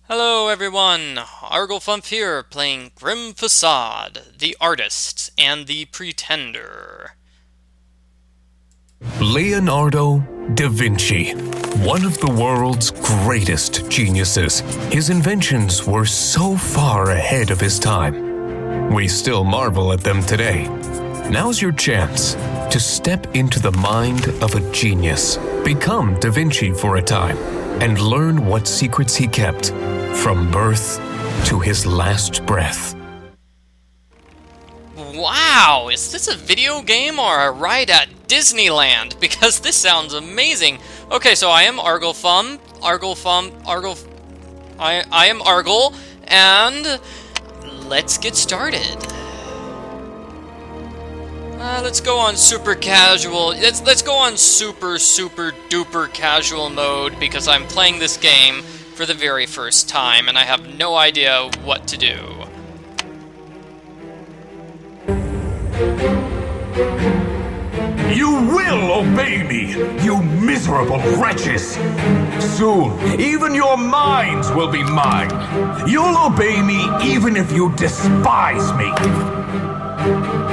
Hello everyone, Arglefump here, playing Grim Facade, the Artist, and the Pretender. Leonardo da Vinci, one of the world's greatest geniuses. His inventions were so far ahead of his time. We still marvel at them today. Now's your chance to step into the mind of a genius. Become Da Vinci for a time and learn what secrets he kept from birth to his last breath. Wow, is this a video game or a ride at Disneyland? Because this sounds amazing. Okay, so I am Arglefump, I am Argle, and let's get started. Let's go on super casual. Let's go on super duper casual mode because I'm playing this game for the very first time and I have no idea what to do. You will obey me, you miserable wretches! Soon, even your minds will be mine. You'll obey me even if you despise me.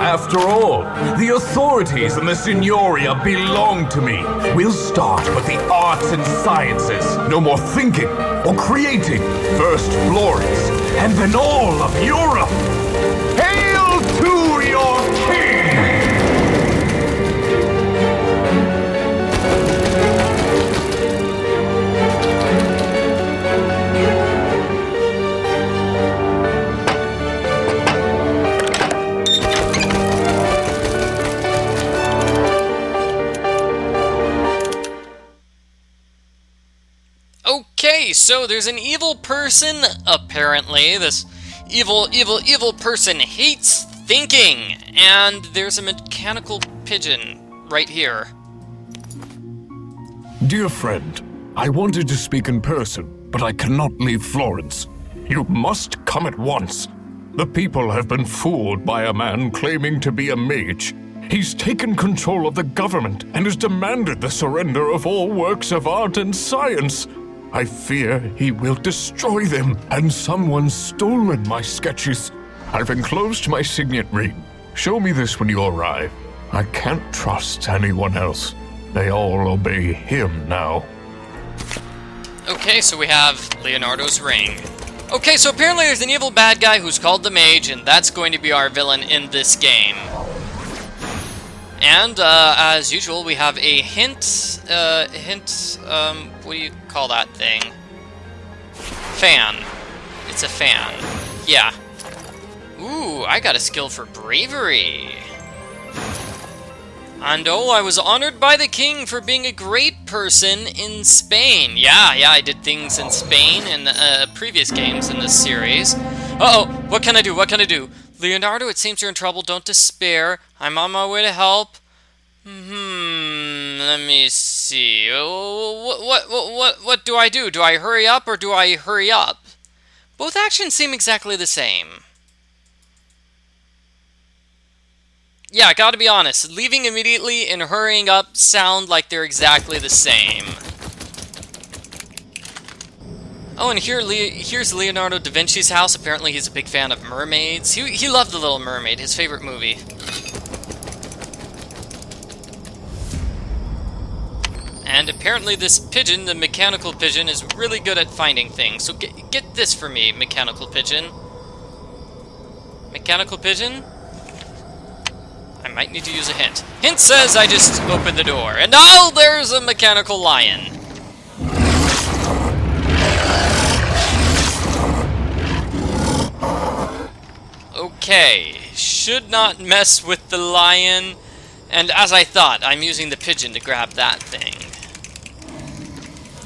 After all, the authorities and the signoria belong to me. We'll start with the arts and sciences. No more thinking or creating. First Florence, and then all of Europe. Hail to your king! Okay, so there's an evil person, apparently. This evil person hates thinking. And there's a mechanical pigeon right here. Dear friend, I wanted to speak in person, but I cannot leave Florence. You must come at once. The people have been fooled by a man claiming to be a mage. He's taken control of the government and has demanded the surrender of all works of art and science. I fear he will destroy them, and someone's stolen my sketches. I've enclosed my signet ring. Show me this when you arrive. I can't trust anyone else. They all obey him now. Okay, so we have Leonardo's ring. Okay, so apparently there's an evil bad guy who's called the Mage, and that's going to be our villain in this game. And, as usual, we have a hint, what do you call that thing? Fan. It's a fan. Yeah. Ooh, I got a skill for bravery. And oh, I was honored by the king for being a great person in Spain. Yeah, I did things in Spain in previous games in this series. Uh-oh, what can I do? Leonardo, it seems you're in trouble. Don't despair. I'm on my way to help. Let me see. What do I do? Do I hurry up or do I hurry up? Both actions seem exactly the same. Yeah, I gotta be honest. Leaving immediately and hurrying up sound like they're exactly the same. Oh, and here's Leonardo da Vinci's house. Apparently he's a big fan of mermaids. He loved The Little Mermaid, his favorite movie. And apparently this pigeon, the mechanical pigeon, is really good at finding things. So get this for me, mechanical pigeon. Mechanical pigeon? I might need to use a hint. Hint says I just opened the door. And now there's a mechanical lion. Okay, should not mess with the lion. And as I thought, I'm using the pigeon to grab that thing.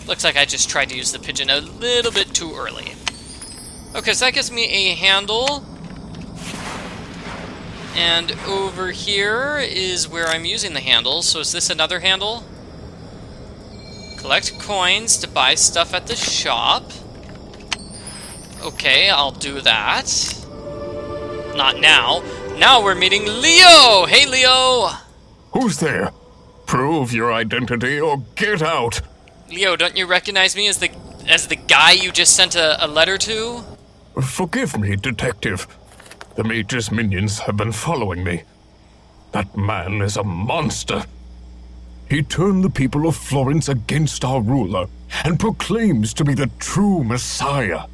Looks like I just tried to use the pigeon a little bit too early. Okay, so that gives me a handle. And over here is where I'm using the handle. So is this another handle? Collect coins to buy stuff at the shop. Okay, I'll do that. Not now. Now we're meeting Leo! Hey, Leo! Who's there? Prove your identity or get out. Leo, don't you recognize me as the as the guy you just sent a letter to? Forgive me, Detective. The Mage's minions have been following me. That man is a monster. He turned the people of Florence against our ruler and proclaims to be the true Messiah.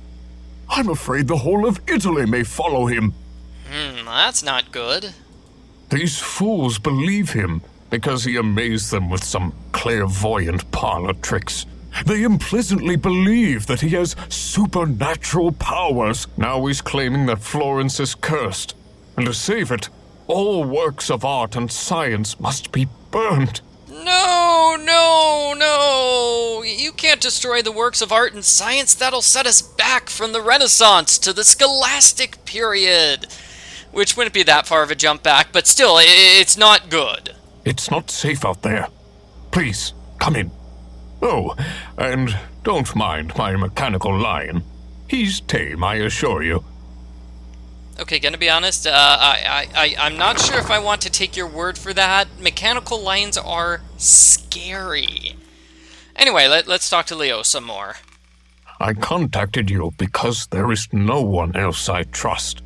I'm afraid the whole of Italy may follow him. That's not good. These fools believe him because he amazed them with some clairvoyant parlor tricks. They implicitly believe that he has supernatural powers. Now he's claiming that Florence is cursed, and to save it, all works of art and science must be burned. No, no, no! You can't destroy the works of art and science. That'll set us back from the Renaissance to the Scholastic period. Which wouldn't be that far of a jump back, but still, it's not good. It's not safe out there. Please, come in. Oh, and don't mind my mechanical lion. He's tame, I assure you. Okay, gonna be honest, I'm not sure if I want to take your word for that. Mechanical lions are scary. Anyway, let's talk to Leo some more. I contacted you because there is no one else I trust.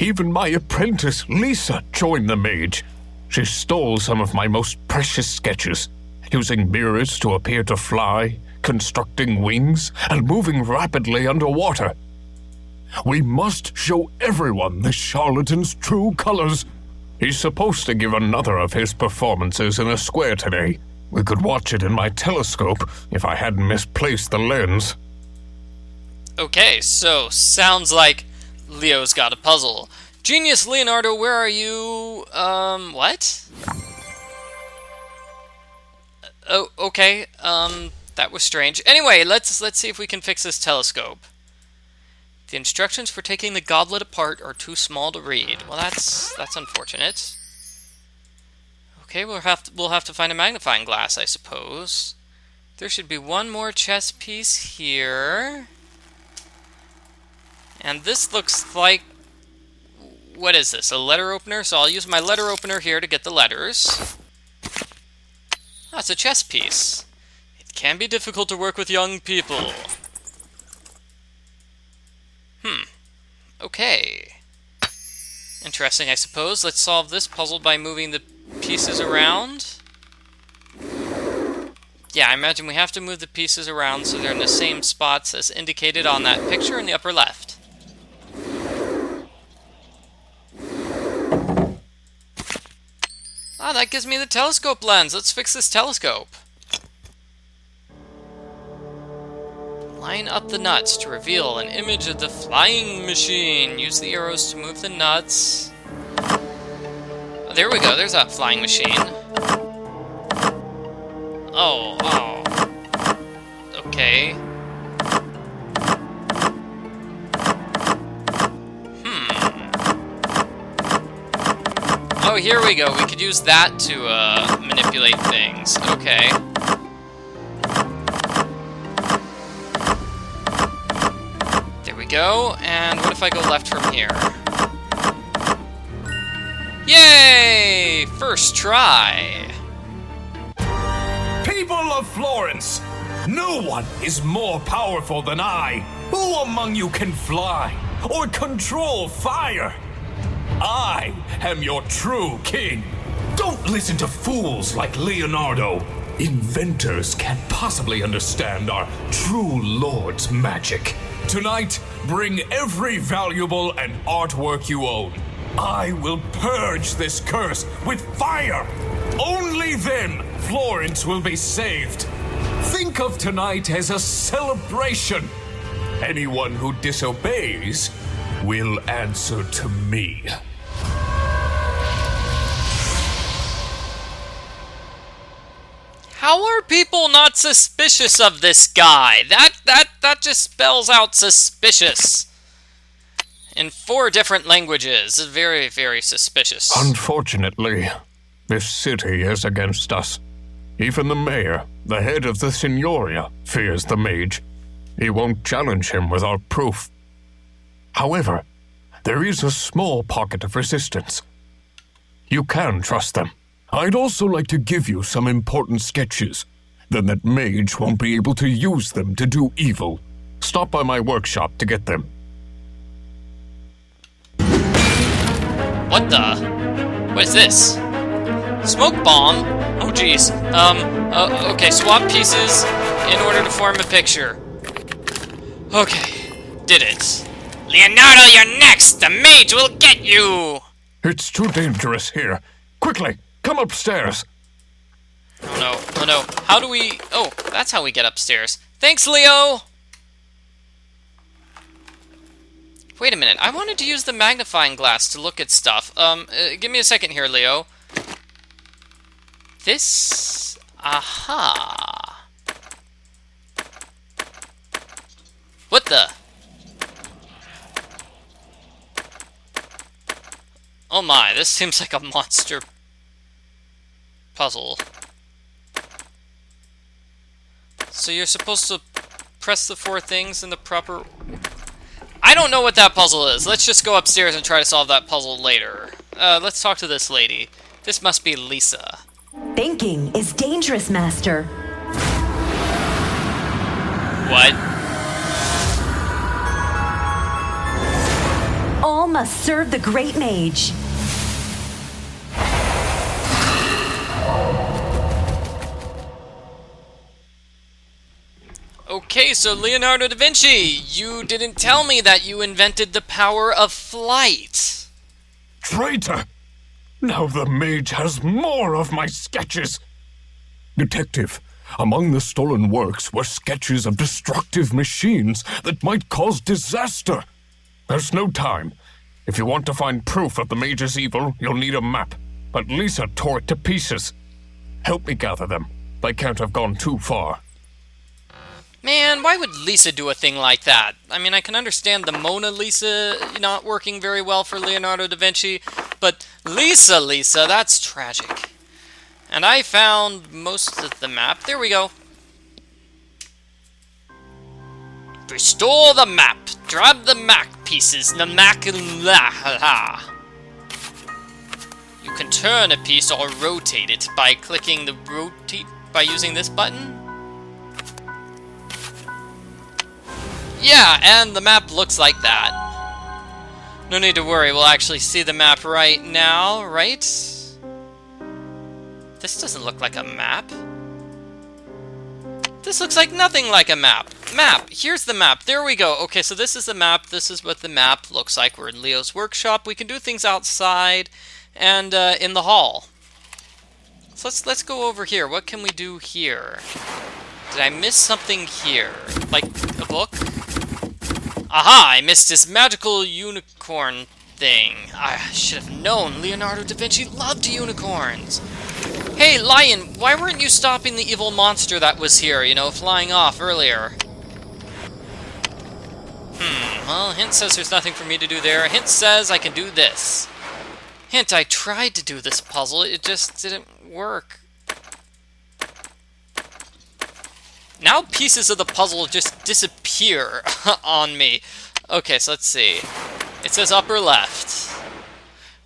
Even my apprentice, Lisa, joined the Mage. She stole some of my most precious sketches, using mirrors to appear to fly, constructing wings, and moving rapidly underwater. We must show everyone this charlatan's true colors. He's supposed to give another of his performances in a square today. We could watch it in my telescope if I hadn't misplaced the lens. Okay, so sounds like Leo's got a puzzle. Genius Leonardo, where are you? What? Oh, okay. That was strange. Anyway, let's see if we can fix this telescope. The instructions for taking the goblet apart are too small to read. Well, that's unfortunate. Okay, we'll have to find a magnifying glass, I suppose. There should be one more chess piece here. And this looks like... What is this? A letter opener? So I'll use my letter opener here to get the letters. Oh, it's a chess piece. It can be difficult to work with young people. Okay. Interesting, I suppose. Let's solve this puzzle by moving the pieces around. Yeah, I imagine we have to move the pieces around so they're in the same spots as indicated on that picture in the upper left. Ah, that gives me the telescope lens. Let's fix this telescope. Line up the nuts to reveal an image of the flying machine. Use the arrows to move the nuts. Oh, there we go. There's that flying machine. Oh. Okay. Oh, here we go. We could use that to manipulate things. Okay. There we go. And what if I go left from here? Yay! First try. People of Florence, no one is more powerful than I. Who among you can fly or control fire? I am your true king. Don't listen to fools like Leonardo. Inventors can't possibly understand our true lord's magic. Tonight, bring every valuable and artwork you own. I will purge this curse with fire. Only then Florence will be saved. Think of tonight as a celebration. Anyone who disobeys will answer to me. How are people not suspicious of this guy? That just spells out suspicious. In 4 different languages. Very, very suspicious. Unfortunately, this city is against us. Even the mayor, the head of the Signoria, fears the Mage. He won't challenge him without proof. However, there is a small pocket of resistance. You can trust them. I'd also like to give you some important sketches. then that Mage won't be able to use them to do evil. Stop by my workshop to get them. What the? What is this? Smoke bomb? Oh geez. Okay, swap pieces in order to form a picture. Okay, did it. Leonardo, you're next! The Mage will get you! It's too dangerous here. Quickly, come upstairs. Oh no, oh no. How do we... Oh, that's how we get upstairs. Thanks, Leo! Wait a minute, I wanted to use the magnifying glass to look at stuff. Give me a second here, Leo. This... Aha! What the... Oh my, this seems like a monster puzzle. So you're supposed to press the 4 things in the proper... I don't know what that puzzle is. Let's just go upstairs and try to solve that puzzle later. Let's talk to this lady. This must be Lisa. Thinking is dangerous, Master. What? All must serve the great Mage. Okay, so Leonardo da Vinci, you didn't tell me that you invented the power of flight. Traitor! Now the Mage has more of my sketches. Detective, among the stolen works were sketches of destructive machines that might cause disaster. There's no time. If you want to find proof of the Mage's evil, you'll need a map. But Lisa tore it to pieces. Help me gather them. They can't have gone too far. Man, why would Lisa do a thing like that? I mean, I can understand the Mona Lisa not working very well for Leonardo da Vinci, but Lisa, that's tragic. And I found most of the map. There we go. Restore the map. Grab the Mac pieces. The Mac. You can turn a piece or rotate it by clicking the rotate by using this button. Yeah, and the map looks like that. No need to worry, we'll actually see the map right now, right? This doesn't look like a map. This looks like nothing like a map. Map, here's the map, there we go. Okay, so this is the map, this is what the map looks like. We're in Leo's workshop, we can do things outside and in the hall. So let's go over here, what can we do here? Did I miss something here? Like a book? Aha! I missed his magical unicorn thing. I should have known Leonardo da Vinci loved unicorns. Hey, Lion, why weren't you stopping the evil monster that was here, you know, flying off earlier? Well, Hint says there's nothing for me to do there. Hint says I can do this. Hint, I tried to do this puzzle, it just didn't work. Now pieces of the puzzle just disappear on me. Okay, so let's see. It says upper left.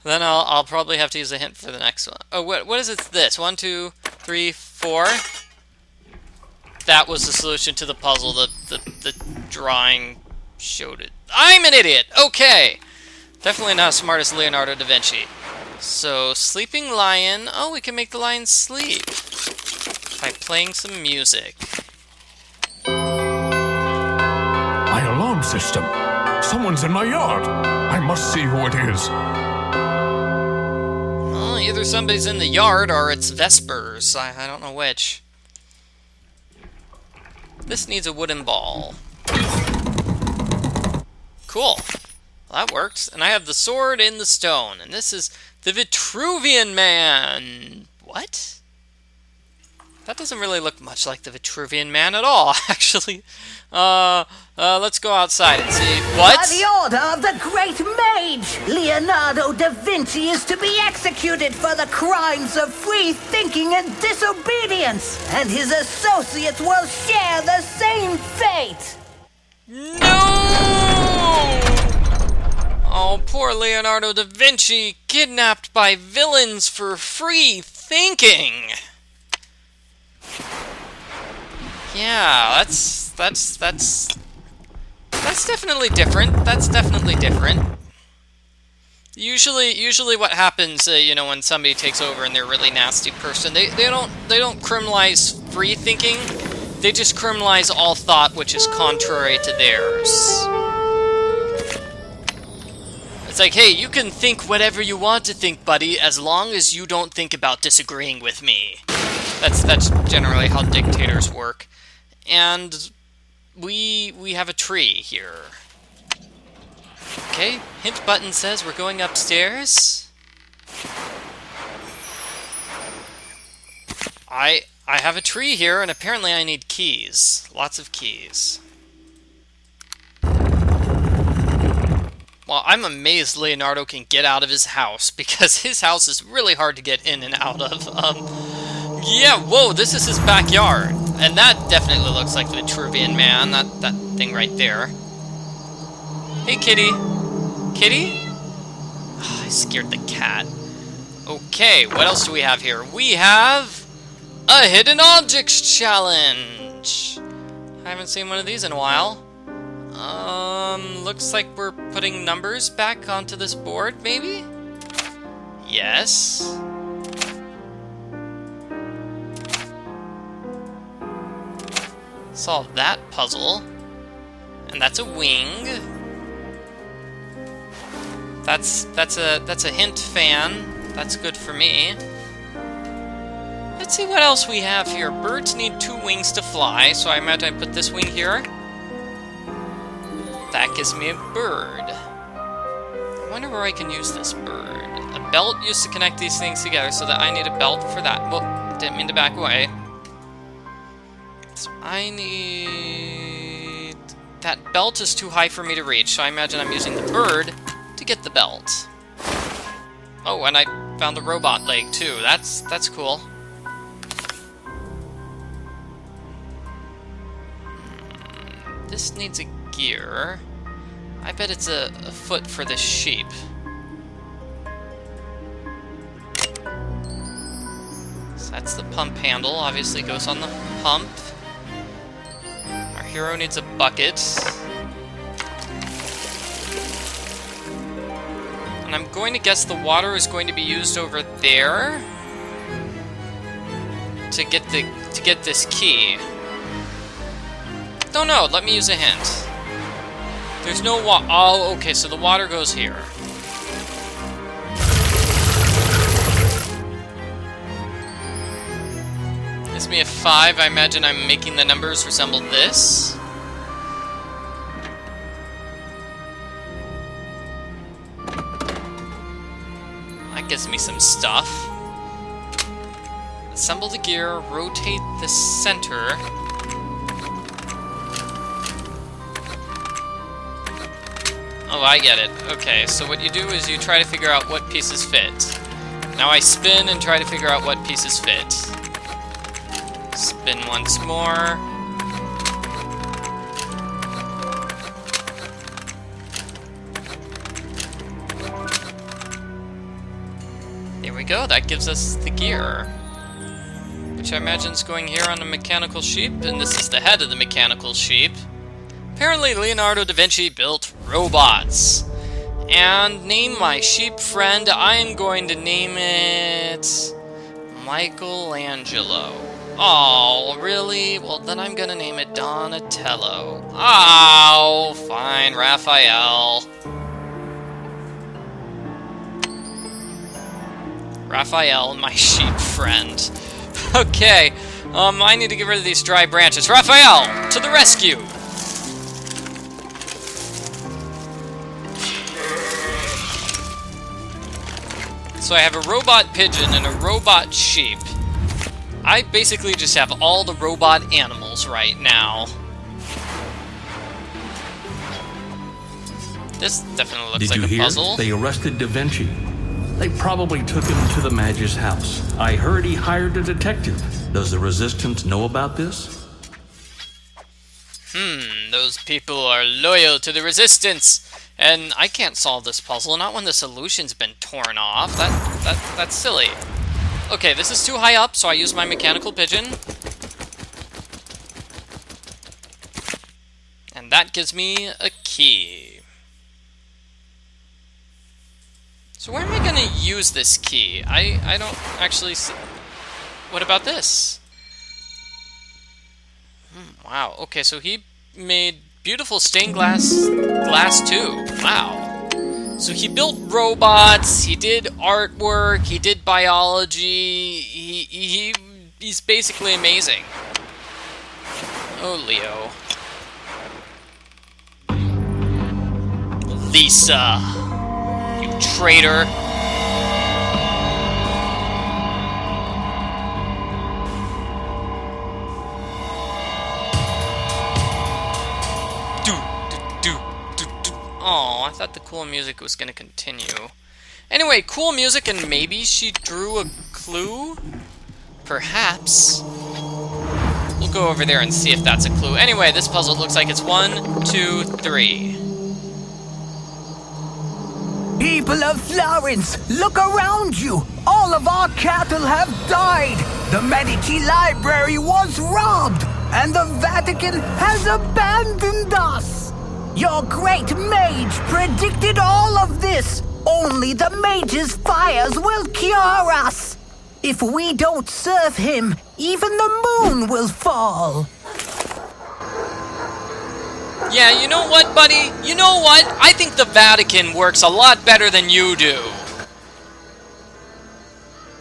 Then I'll probably have to use a hint for the next one. Oh, what is it? This 1, 2, 3, 4. That was the solution to the puzzle. The drawing showed it. I'm an idiot. Okay, definitely not as smart as Leonardo da Vinci. So sleeping lion. Oh, we can make the lion sleep by playing some music. My alarm system. Someone's in my yard. I must see who it is. Well, either somebody's in the yard or it's Vespers. I don't know which. This needs a wooden ball. Cool. Well, that works. And I have the sword in the stone. And this is the Vitruvian Man. What? That doesn't really look much like the Vitruvian Man at all, actually. Let's go outside and see. What? By the order of the great Mage, Leonardo da Vinci is to be executed for the crimes of free thinking and disobedience, and his associates will share the same fate. No! Oh, poor Leonardo da Vinci, kidnapped by villains for free thinking. Yeah, that's definitely different. That's definitely different. Usually what happens, you know, when somebody takes over and they're a really nasty person, they don't criminalize free thinking. They just criminalize all thought which is contrary to theirs. It's like, hey, you can think whatever you want to think, buddy, as long as you don't think about disagreeing with me. That's generally how dictators work. And we have a tree here. Okay, hint button says we're going upstairs. I have a tree here, and apparently I need keys. Lots of keys. Well, I'm amazed Leonardo can get out of his house, because his house is really hard to get in and out of. Yeah, whoa, this is his backyard. And that definitely looks like the Vitruvian Man, that thing right there. Hey, kitty. Kitty? Oh, I scared the cat. Okay, what else do we have here? We have a Hidden Objects Challenge. I haven't seen one of these in a while. Looks like we're putting numbers back onto this board, maybe? Yes. Solve that puzzle. And that's a wing. That's a hint fan. That's good for me. Let's see what else we have here. Birds need 2 wings to fly, so I imagine I put this wing here. That gives me a bird. I wonder where I can use this bird. A belt used to connect these things together, so that I need a belt for that. Well, didn't mean to back away. So I need... That belt is too high for me to reach, so I imagine I'm using the bird to get the belt. Oh, and I found the robot leg too. That's cool. This needs a gear. I bet it's a foot for this sheep. So that's the pump handle. Obviously goes on the pump. Our hero needs a bucket. And I'm going to guess the water is going to be used over there to get this key. Don't know. Let me use a hint. There's no water. Oh, okay. So the water goes here. Gives me a 5. I imagine I'm making the numbers resemble this. That gives me some stuff. Assemble the gear, rotate the center. Oh, I get it. Okay, so what you do is you try to figure out what pieces fit. Now I spin and try to figure out what pieces fit. Spin once more. There we go, that gives us the gear. Which I imagine is going here on a mechanical sheep, and this is the head of the mechanical sheep. Apparently Leonardo Da Vinci built robots. And name my sheep friend, I am going to name it Michelangelo. Oh, really? Well, then I'm gonna name it Donatello. Oh, fine, Raphael. Raphael, my sheep friend. Okay, I need to get rid of these dry branches. Raphael, to the rescue! So I have a robot pigeon and a robot sheep. I basically just have all the robot animals right now. This definitely looks like a puzzle. They arrested Da Vinci. They probably took him to the Mage's house. I heard he hired a detective. Does the Resistance know about this? Those people are loyal to the Resistance. And I can't solve this puzzle, not when the solution's been torn off. That's silly. Okay, this is too high up, so I use my mechanical pigeon. And that gives me a key. So where am I going to use this key? I don't actually see... What about this? Wow, okay, so he made beautiful stained glass too. Wow. So he built robots, he did artwork, he did biology, he's basically amazing. Oh, Leo. Lisa, you traitor. Oh, I thought the cool music was going to continue. Anyway, cool music, and maybe she drew a clue? Perhaps. We'll go over there and see if that's a clue. Anyway, this puzzle looks like it's 1, 2, 3. People of Florence, look around you! All of our cattle have died! The Medici Library was robbed! And the Vatican has abandoned us! Your great mage predicted all of this! Only the mage's fires will cure us! If we don't serve him, even the moon will fall! Yeah, you know what, buddy? You know what? I think the Vatican works a lot better than you do.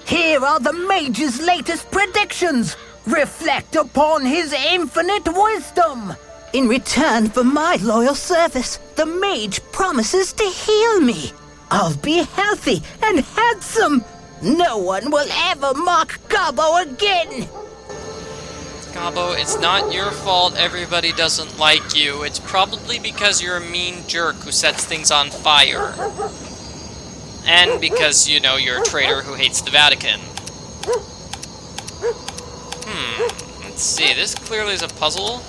Here are the mage's latest predictions! Reflect upon his infinite wisdom! In return for my loyal service, the mage promises to heal me. I'll be healthy and handsome. No one will ever mock Gobbo again. Gobbo, it's not your fault everybody doesn't like you. It's probably because you're a mean jerk who sets things on fire. And because, you know, you're a traitor who hates the Vatican. Let's see, this clearly is a puzzle.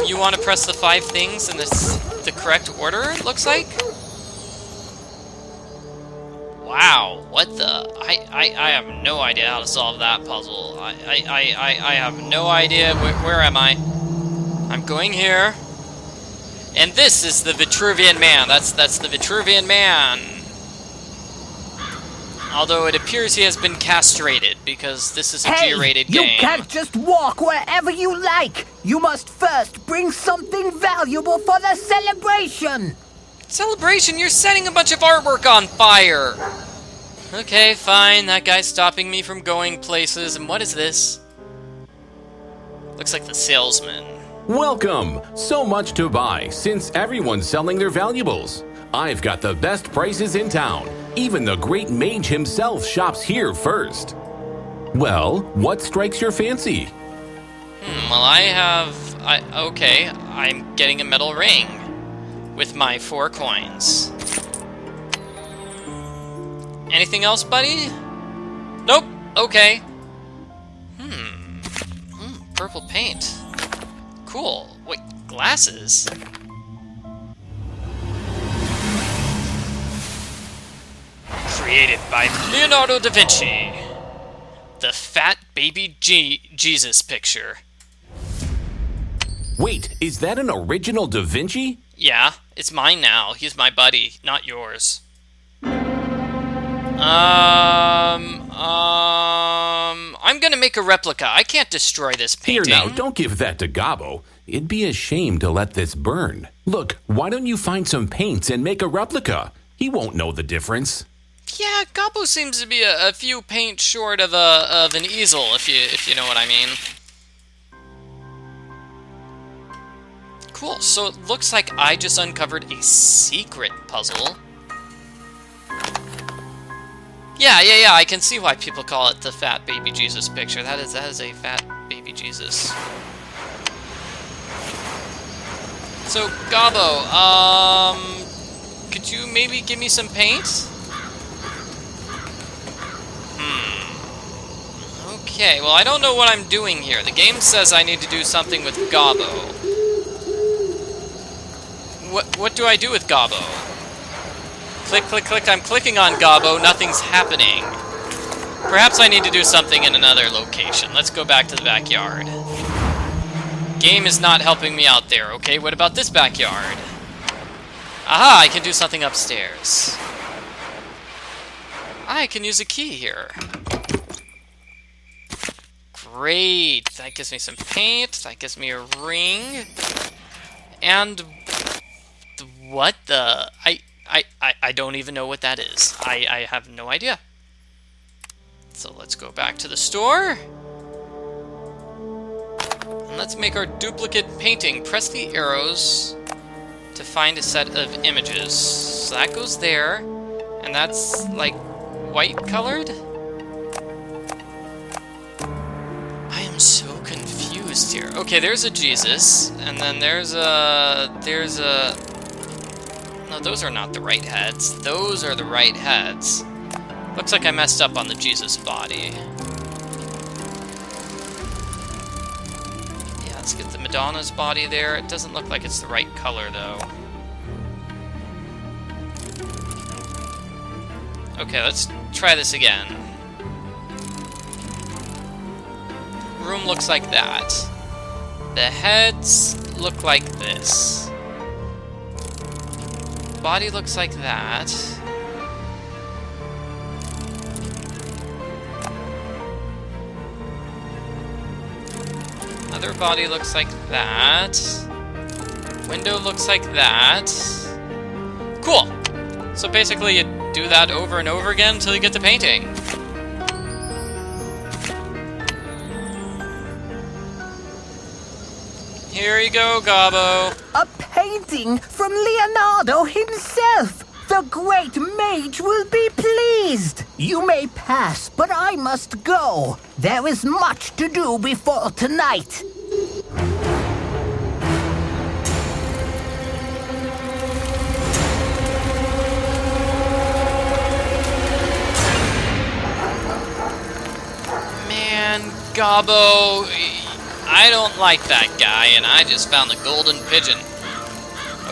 You want to press the 5 things in the correct order, it looks like? Wow, what the... I have no idea how to solve that puzzle. I have no idea. Where am I? I'm going here. And this is the Vitruvian Man. That's the Vitruvian Man. Although it appears he has been castrated, because this is a G-rated game. You can't just walk wherever you like! You must first bring something valuable for the celebration! Celebration? You're setting a bunch of artwork on fire! Okay, fine, that guy's stopping me from going places, and what is this? Looks like the salesman. Welcome! So much to buy, since everyone's selling their valuables. I've got the best prices in town. Even the great mage himself shops here first. Well, what strikes your fancy? Well, okay, I'm getting a metal ring with my 4 coins. Anything else, buddy? Nope, okay. Purple paint. Cool. Wait, glasses? Created by Leonardo Da Vinci. The fat baby Jesus picture. Wait, is that an original Da Vinci? Yeah, it's mine now. He's my buddy, not yours. I'm gonna make a replica. I can't destroy this painting. Here now, don't give that to Gobbo. It'd be a shame to let this burn. Look, why don't you find some paints and make a replica? He won't know the difference. Yeah, Gobbo seems to be a few paints short of an easel, if you know what I mean. Cool. So it looks like I just uncovered a secret puzzle. Yeah. I can see why people call it the fat baby Jesus picture. That is a fat baby Jesus. So Gobbo, could you maybe give me some paint? Okay, well, I don't know what I'm doing here. The game says I need to do something with Gobbo. What do I do with Gobbo? Click, click, click. I'm clicking on Gobbo. Nothing's happening. Perhaps I need to do something in another location. Let's go back to the backyard. game is not helping me out there. Okay, what about this backyard? Aha, I can do something upstairs. I can use a key here. Great. That gives me some paint. That gives me a ring. And what the... I don't even know what that is. I have no idea. So let's go back to the store. And let's make our duplicate painting. Press the arrows to find a set of images. So that goes there. And that's like white colored? I am so confused here. Okay, there's a Jesus. And then there's a... No, those are not the right heads. Those are the right heads. Looks like I messed up on the Jesus body. Yeah, let's get the Madonna's body there. It doesn't look like it's the right color, though. Okay, let's try this again. Room looks like that. The heads look like this. Body looks like that. Other body looks like that. Window looks like that. Cool! So basically you do that over and over again until you get the painting. Here you go, Gobbo. A painting from Leonardo himself! The great mage will be pleased! You may pass, but I must go. There is much to do before tonight. Man, Gobbo, I don't like that guy, and I just found the golden pigeon.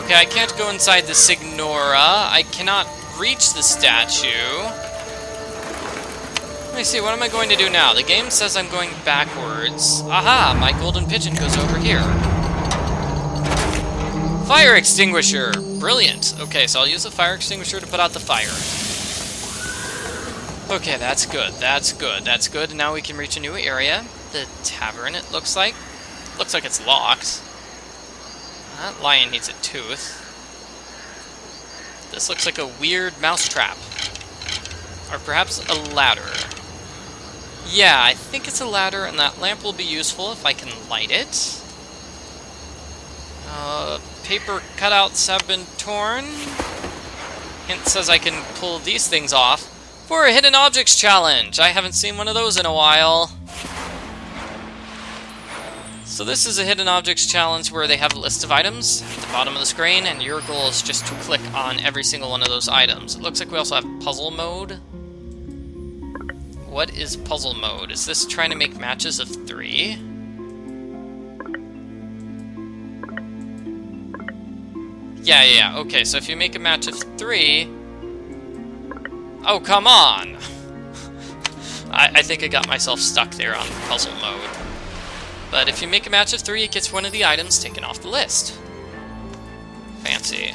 Okay, I can't go inside the Signora. I cannot reach the statue. Let me see, what am I going to do now? The game says I'm going backwards. Aha, my golden pigeon goes over here. Fire extinguisher! Brilliant. Okay, so I'll use the fire extinguisher to put out the fire. Okay, that's good, that's good, that's good. And now we can reach a new area. The tavern, it looks like. Looks like it's locked. That lion needs a tooth. This looks like a weird mousetrap. Or perhaps a ladder. Yeah, I think it's a ladder, and that lamp will be useful if I can light it. Paper cutouts have been torn. Hint says I can pull these things off for a hidden objects challenge. I haven't seen one of those in a while. So this is a hidden objects challenge where they have a list of items at the bottom of the screen, and your goal is just to click on every single one of those items. It looks like we also have puzzle mode. What is puzzle mode? Is this trying to make matches of 3? Yeah, okay, so if you make a match of 3... Oh, come on! I think I got myself stuck there on puzzle mode. But if you make a match of 3, it gets one of the items taken off the list. Fancy.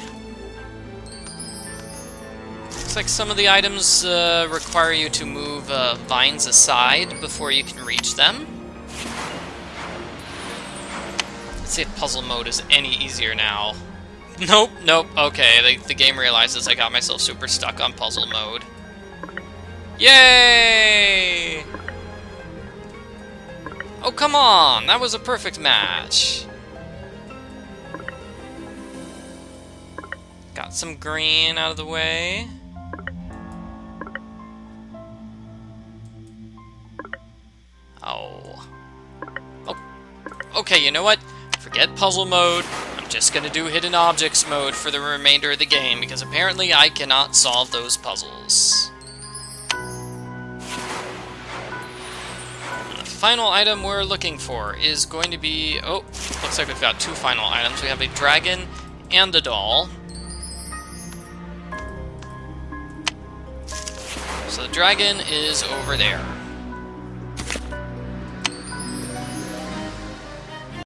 Looks like some of the items require you to move vines aside before you can reach them. Let's see if puzzle mode is any easier now. Nope. Okay, the game realizes I got myself super stuck on puzzle mode. Yay! Oh, come on! That was a perfect match! Got some green out of the way. Oh. Okay, you know what? Forget puzzle mode. I'm just gonna do hidden objects mode for the remainder of the game, because apparently I cannot solve those puzzles. Final item we're looking for is going to be... Oh, looks like we've got 2 final items. We have a dragon and a doll. So the dragon is over there.